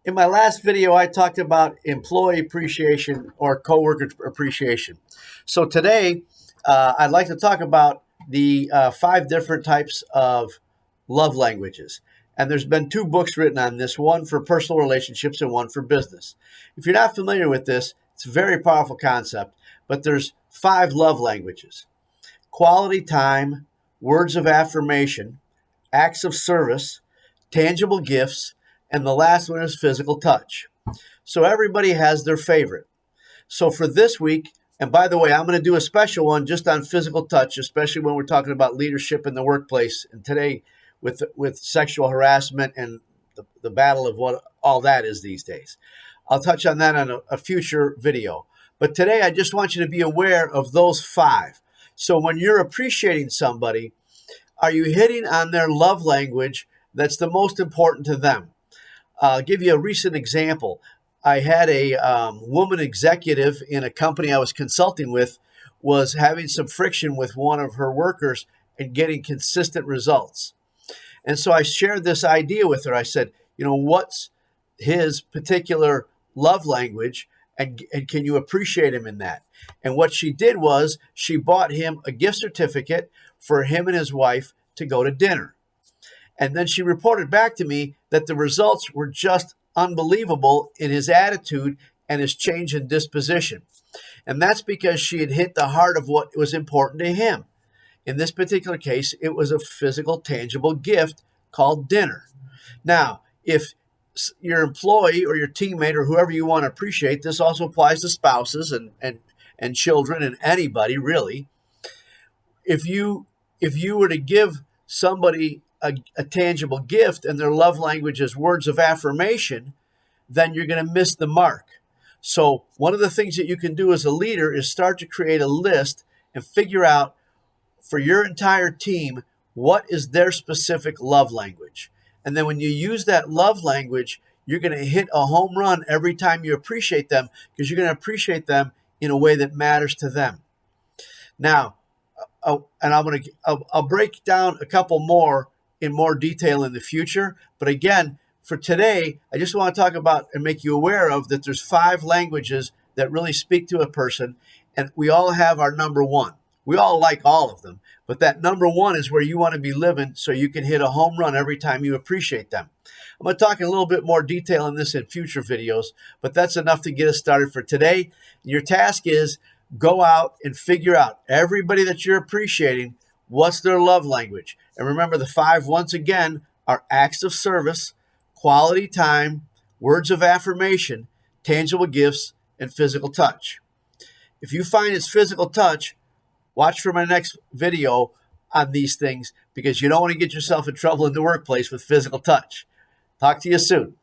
In my last video, I talked about employee appreciation or coworker appreciation. So today, I'd like to talk about the 5 different types of love languages. And there's been 2 books written on this, one for personal relationships and one for business. If you're not familiar with this, it's a very powerful concept, but there's 5 love languages: quality time, words of affirmation, acts of service, tangible gifts, and the last one is physical touch. So everybody has their favorite. So for this week, and by the way, I'm going to do a special one just on physical touch, especially when we're talking about leadership in the workplace. And today, with sexual harassment and the battle of what all that is these days, I'll touch on that on a future video. But today, I just want you to be aware of those 5. So when you're appreciating somebody, are you hitting on their love language that's the most important to them? I'll give you a recent example. I had a woman executive in a company I was consulting with was having some friction with one of her workers and getting consistent results. And so I shared this idea with her. I said, what's his particular love language, and can you appreciate him in that? And what she did was she bought him a gift certificate for him and his wife to go to dinner. And then she reported back to me that the results were just unbelievable in his attitude and his change in disposition. And that's because she had hit the heart of what was important to him. In this particular case, it was a physical, tangible gift called dinner. Now, if your employee or your teammate or whoever you want to appreciate, this also applies to spouses and children and anybody really. If you were to give somebody a tangible gift and their love language is words of affirmation, then you're going to miss the mark. So one of the things that you can do as a leader is start to create a list and figure out for your entire team, what is their specific love language? And then when you use that love language, you're going to hit a home run every time you appreciate them, because you're going to appreciate them in a way that matters to them. Now, and I'll break down a couple more in more detail in the future. But again, for today, I just want to talk about and make you aware of that there's 5 languages that really speak to a person, and we all have our number one. We all like all of them, but that number one is where you want to be living so you can hit a home run every time you appreciate them. I'm going to talk in a little bit more detail on this in future videos, but that's enough to get us started for today. Your task is go out and figure out everybody that you're appreciating, what's their love language. And remember, the 5, once again, are acts of service, quality time, words of affirmation, tangible gifts, and physical touch. If you find it's physical touch, watch for my next video on these things, because you don't want to get yourself in trouble in the workplace with physical touch. Talk to you soon.